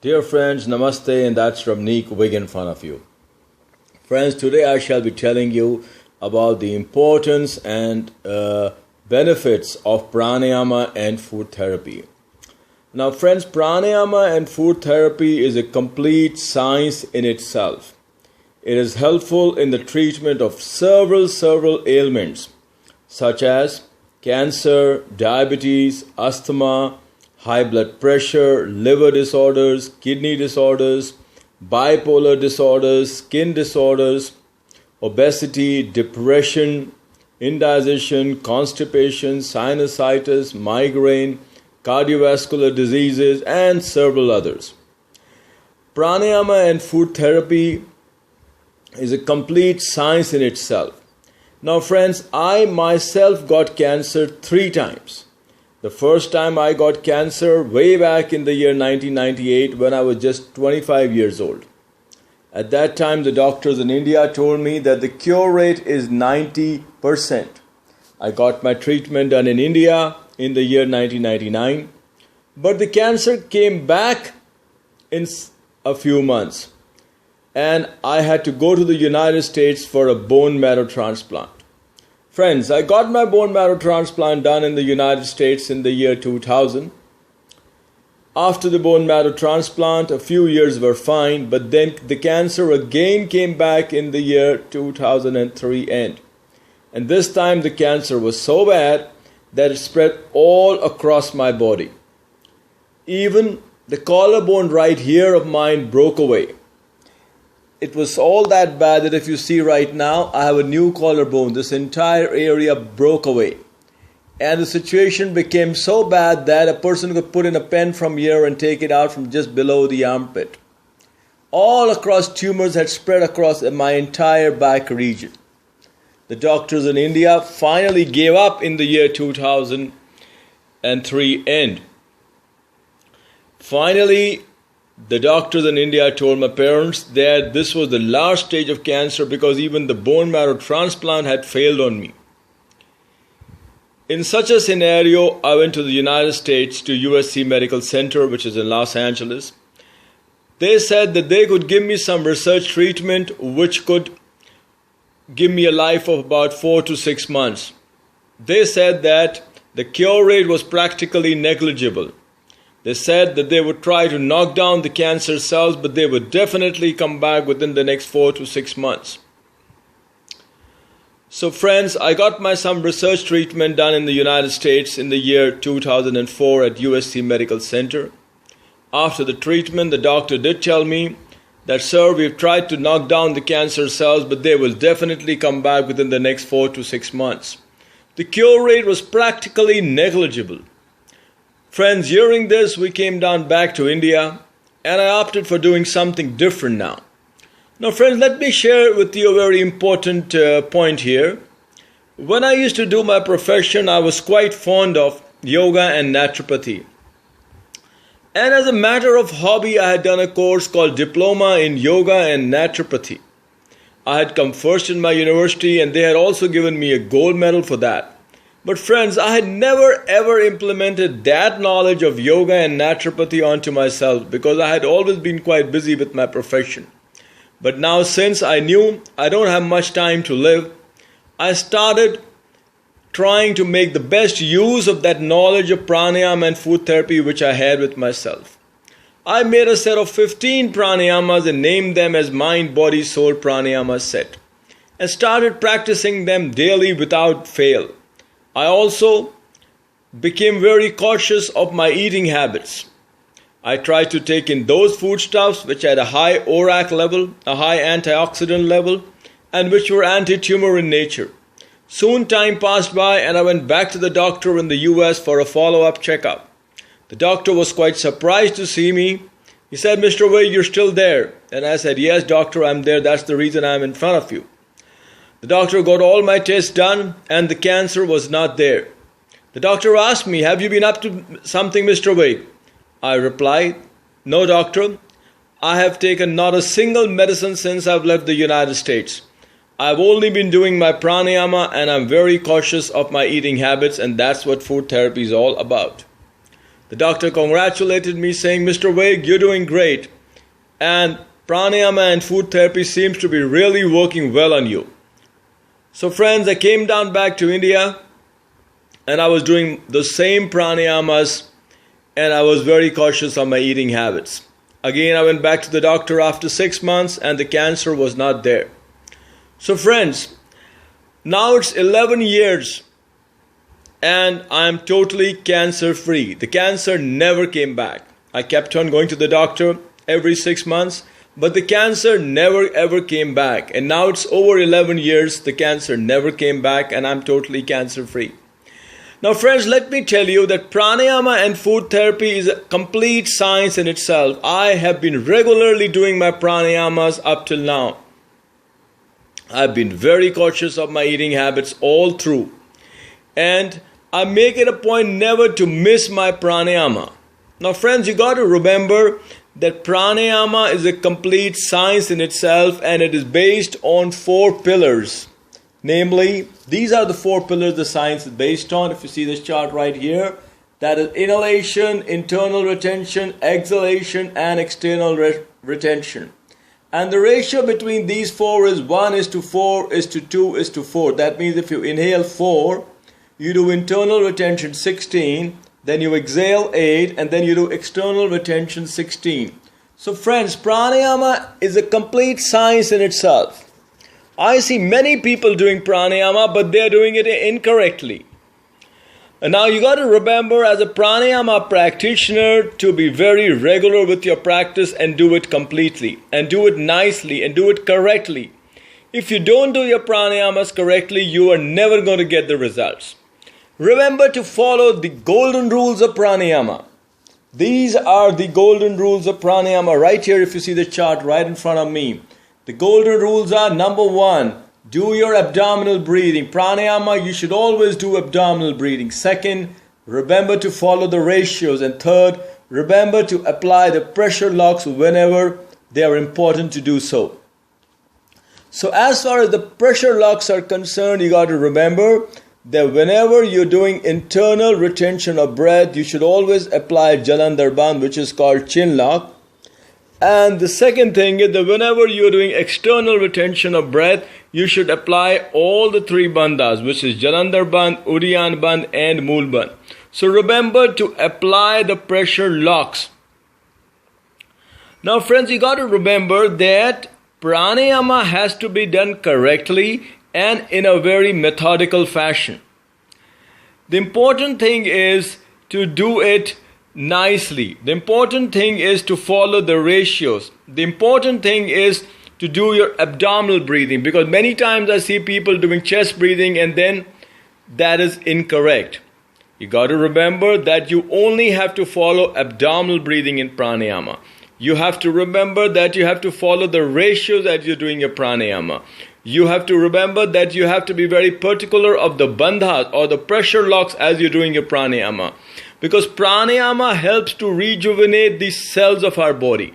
Dear friends, Namaste, and that's Ramneek wig in front of you. Friends, today I shall be telling you about the importance and benefits of Pranayama and food therapy. Now friends, Pranayama and food therapy is a complete science in itself. It is helpful in the treatment of several ailments such as cancer, diabetes, asthma, high blood pressure, liver disorders, kidney disorders, bipolar disorders, skin disorders, obesity, depression, indigestion, constipation, sinusitis, migraine, cardiovascular diseases, and several others. Pranayama and food therapy is a complete science in itself. Now friends, I myself got cancer 3 times. The first time I got cancer way back in the year 1998 when I was just 25 years old. At that time, the doctors in India told me that the cure rate is 90%. I got my treatment done in India in the year 1999. But the cancer came back in a few months. And I had to go to the United States for a bone marrow transplant. Friends, I got my bone marrow transplant done in the United States in the year 2000. After the bone marrow transplant, a few years were fine, but then the cancer again came back in the year 2003 end. And this time the cancer was so bad that it spread all across my body. Even the collarbone right here of mine broke away. It was all that bad that if you see right now, I have a new collarbone. This entire area broke away. And the situation became so bad that a person could put in a pen from here and take it out from just below the armpit. All across tumors had spread across my entire back region. The doctors in India finally gave up in the year 2003 end. Finally, the doctors in India told my parents that this was the last stage of cancer because even the bone marrow transplant had failed on me. In such a scenario, I went to the United States to USC Medical Center, which is in Los Angeles. They said that they could give me some research treatment which could give me a life of about 4 to 6 months. They said that the cure rate was practically negligible. They said that they would try to knock down the cancer cells, but they would definitely come back within the next 4 to 6 months. So friends, I got my some research treatment done in the United States in the year 2004 at USC Medical Center. After the treatment, the doctor did tell me that, sir, we've tried to knock down the cancer cells, but they will definitely come back within the next 4 to 6 months. The cure rate was practically negligible. Friends, during this, we came down back to India, and I opted for doing something different now. Now, friends, let me share with you a very important point here. When I used to do my profession, I was quite fond of yoga and naturopathy. And as a matter of hobby, I had done a course called Diploma in Yoga and Naturopathy. I had come first in my university, and they had also given me a gold medal for that. But friends, I had never ever implemented that knowledge of yoga and naturopathy onto myself because I had always been quite busy with my profession. But now since I knew I don't have much time to live, I started trying to make the best use of that knowledge of pranayama and food therapy which I had with myself. I made a set of 15 pranayamas and named them as Mind, Body, Soul Pranayama set and started practicing them daily without fail. I also became very cautious of my eating habits. I tried to take in those foodstuffs which had a high ORAC level, a high antioxidant level, and which were anti-tumor in nature. Soon time passed by and I went back to the doctor in the US for a follow-up checkup. The doctor was quite surprised to see me. He said, "Mr. Wade, you're still there." And I said, "Yes, doctor, I'm there. That's the reason I'm in front of you." The doctor got all my tests done and the cancer was not there. The doctor asked me, "Have you been up to something, Mr. Wade?" I replied, "No, doctor. I have taken not a single medicine since I've left the United States. I've only been doing my pranayama and I'm very cautious of my eating habits, and that's what food therapy is all about." The The doctor congratulated me saying, Mr. Vaig, you're doing great. And pranayama and food therapy seems to be really working well on you. So friends, I came down back to India and I was doing the same pranayamas and I was very cautious of my eating habits. Again, I went back to the doctor after 6 months and the cancer was not there. So friends, now it's 11 years and I am totally cancer free. The cancer never came back. I kept on going to the doctor every 6 months, but the cancer never ever came back. And now it's over 11 years, the cancer never came back and I'm totally cancer free. Now friends, let me tell you that pranayama and food therapy is a complete science in itself. I have been regularly doing my pranayamas up till now. I've been very cautious of my eating habits all through. And I make it a point never to miss my pranayama. Now friends, you got to remember that pranayama is a complete science in itself and it is based on 4 pillars. Namely, these are the 4 pillars the science is based on. If you see this chart right here, that is inhalation, internal retention, exhalation and external retention. And the ratio between these 4 is 1:4:2:4. That means if you inhale 4, you do internal retention 16, then you exhale 8, and then you do external retention 16. So friends, pranayama is a complete science in itself. I see many people doing pranayama, but they are doing it incorrectly. And now you got to remember as a pranayama practitioner to be very regular with your practice and do it completely and do it nicely and do it correctly. If you don't do your pranayamas correctly, you are never going to get the results. Remember to follow the golden rules of pranayama. These are the golden rules of pranayama right here if you see the chart right in front of me. The golden rules are: number 1, do your abdominal breathing. Pranayama, you should always do abdominal breathing. 2nd, remember to follow the ratios. And 3rd, remember to apply the pressure locks whenever they are important to do so. So as far as the pressure locks are concerned, you got to remember that whenever you're doing internal retention of breath, you should always apply Jalandhar Bandh, which is called chin lock. And the second thing is that whenever you're doing external retention of breath, you should apply all the 3 bandhas, which is Jalandhar Bandh, Uddiyan Bandh and Mool Bandh. So remember to apply the pressure locks. Now friends, you got to remember that pranayama has to be done correctly and in a very methodical fashion. The important thing is to do it nicely. The important thing is to follow the ratios. The important thing is to do your abdominal breathing, because many times I see people doing chest breathing and then that is incorrect. You got to remember that you only have to follow abdominal breathing in pranayama. You have to remember that you have to follow the ratios as you're doing your pranayama. You have to remember that you have to be very particular of the bandhas or the pressure locks as you're doing your pranayama. Because pranayama helps to rejuvenate the cells of our body.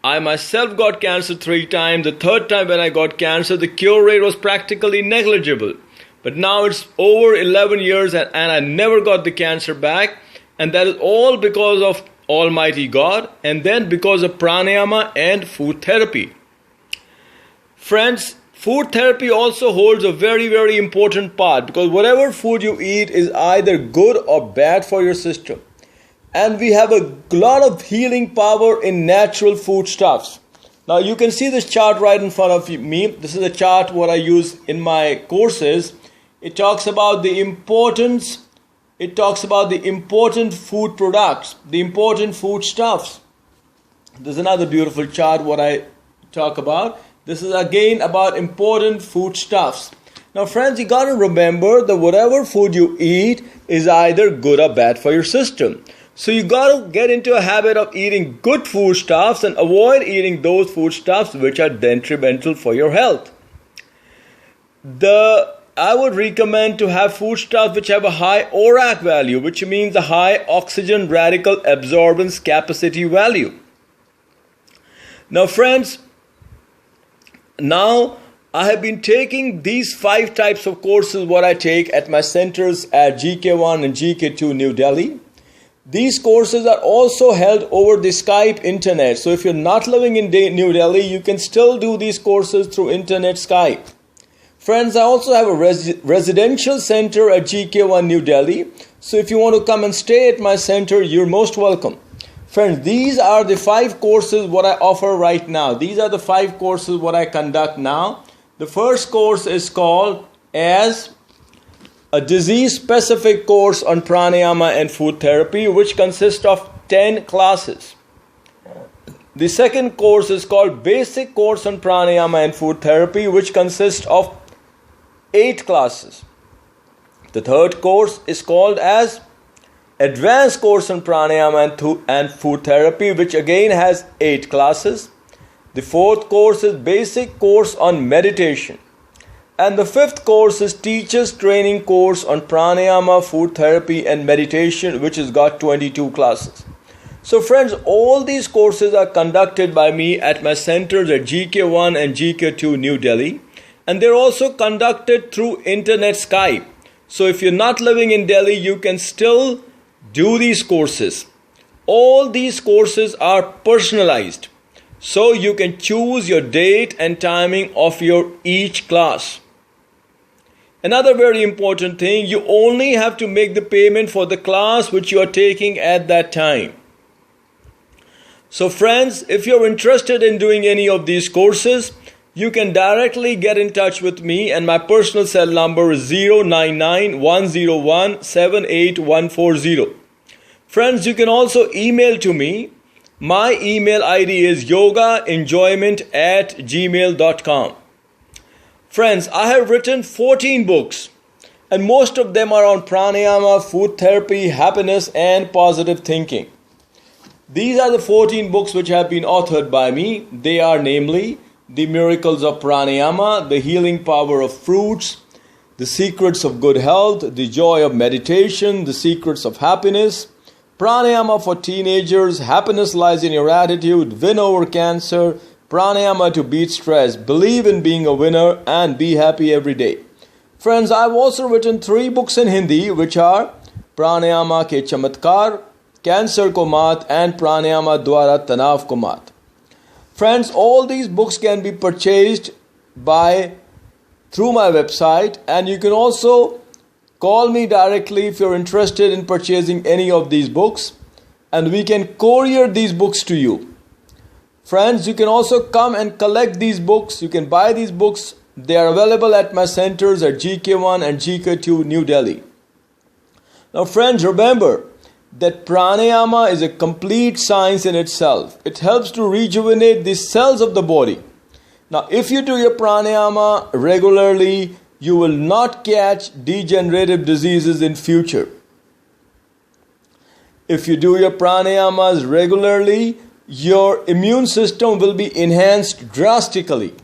I myself got cancer 3 times. The 3rd time when I got cancer, the cure rate was practically negligible. But now it's over 11 years and I never got the cancer back. And that is all because of Almighty God and then because of pranayama and food therapy. Friends, food therapy also holds a very, very important part, because whatever food you eat is either good or bad for your system. And we have a lot of healing power in natural foodstuffs. Now you can see this chart right in front of me. This is a chart what I use in my courses. It talks about the important food products, the important foodstuffs. There's another beautiful chart what I talk about. This is again about important foodstuffs. Now friends, you got to remember that whatever food you eat is either good or bad for your system. So you got to get into a habit of eating good foodstuffs and avoid eating those foodstuffs which are detrimental for your health. I would recommend to have foodstuffs which have a high ORAC value, which means a high oxygen radical absorbance capacity value. Now friends, now I have been taking these 5 types of courses what I take at my centers at GK1 and GK2 New Delhi. These courses are also held over the Skype internet. So if you're not living in New Delhi, you can still do these courses through internet Skype. Friends, I also have a residential center at GK1 New Delhi. So if you want to come and stay at my center, you're most welcome. Friends, these are the 5 courses what I offer right now. These are the 5 courses what I conduct now. The first course is called as a disease-specific course on pranayama and food therapy, which consists of 10 classes. The second course is called Basic Course on Pranayama and Food Therapy, which consists of 8 classes. The third course is called as Advanced Course on Pranayama and Food Therapy, which again has 8 classes. The fourth course is Basic Course on Meditation. And the fifth course is Teachers Training Course on Pranayama, Food Therapy and Meditation, which has got 22 classes. So friends, all these courses are conducted by me at my centers at GK1 and GK2 New Delhi. And they're also conducted through internet Skype. So if you're not living in Delhi, you can still do these courses. All these courses are personalized. So you can choose your date and timing of your each class. Another very important thing, you only have to make the payment for the class which you are taking at that time. So friends, if you're interested in doing any of these courses, you can directly get in touch with me, and my personal cell number is 099-101-78140. Friends, you can also email to me. My email ID is yogaenjoyment@gmail.com. Friends, I have written 14 books, and most of them are on pranayama, food therapy, happiness, and positive thinking. These are the 14 books which have been authored by me. They are namely The Miracles of Pranayama, The Healing Power of Fruits, The Secrets of Good Health, The Joy of Meditation, The Secrets of Happiness, Pranayama for Teenagers, Happiness Lies in Your Attitude, Win Over Cancer, Pranayama to Beat Stress, Believe in Being a Winner, and Be Happy Every Day. Friends, I've also written 3 books in Hindi, which are Pranayama Ke Chamatkar, Cancer Ko Maat, and Pranayama Dwara Tanav Ko Maat. Friends, all these books can be purchased through my website, and you can also call me directly if you're interested in purchasing any of these books, and we can courier these books to you. Friends, you can also come and collect these books. You can buy these books. They are available at my centers at GK1 and GK2 New Delhi. Now friends, remember that pranayama is a complete science in itself. It helps to rejuvenate the cells of the body. Now if you do your pranayama regularly, you will not catch degenerative diseases in future. If you do your pranayamas regularly, your immune system will be enhanced drastically.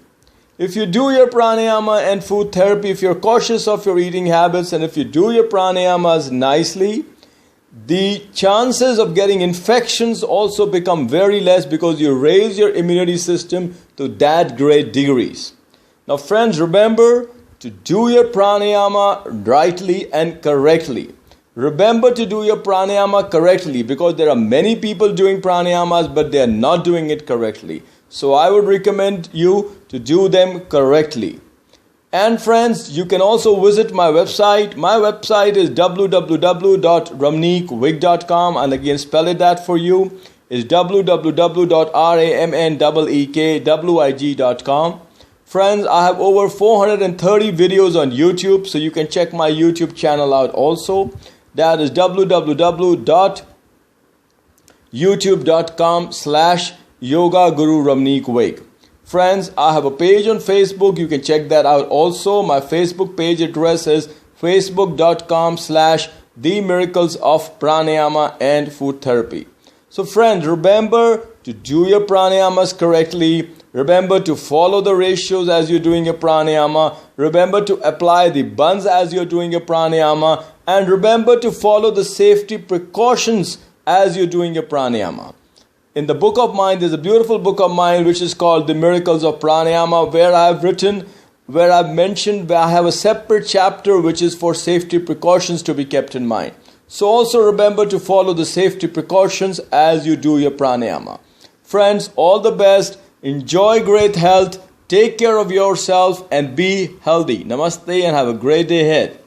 If you do your pranayama and food therapy, if you're cautious of your eating habits, and if you do your pranayamas nicely, the chances of getting infections also become very less because you raise your immunity system to that great degrees. Now friends, remember to do your pranayama rightly and correctly. Remember to do your pranayama correctly, because there are many people doing pranayamas but they are not doing it correctly. So I would recommend you to do them correctly. And friends, you can also visit my website. My website is www.ramneekwig.com, and again spell it that for you is www.ramneekwig.com. Friends, I have over 430 videos on YouTube, so you can check my YouTube channel out also. That is www.youtube.com/Yoga Guru Ramneek Wig. Friends, I have a page on Facebook. You can check that out also. My Facebook page address is facebook.com/The Miracles of Pranayama and Food Therapy. So friends, remember to do your pranayamas correctly. Remember to follow the ratios as you're doing your pranayama. Remember to apply the buns as you're doing your pranayama. And remember to follow the safety precautions as you're doing your pranayama. In the book of mine, there's a beautiful book of mine which is called The Miracles of Pranayama, where I have a separate chapter which is for safety precautions to be kept in mind. So also remember to follow the safety precautions as you do your pranayama. Friends, all the best. Enjoy great health. Take care of yourself and be healthy. Namaste and have a great day ahead.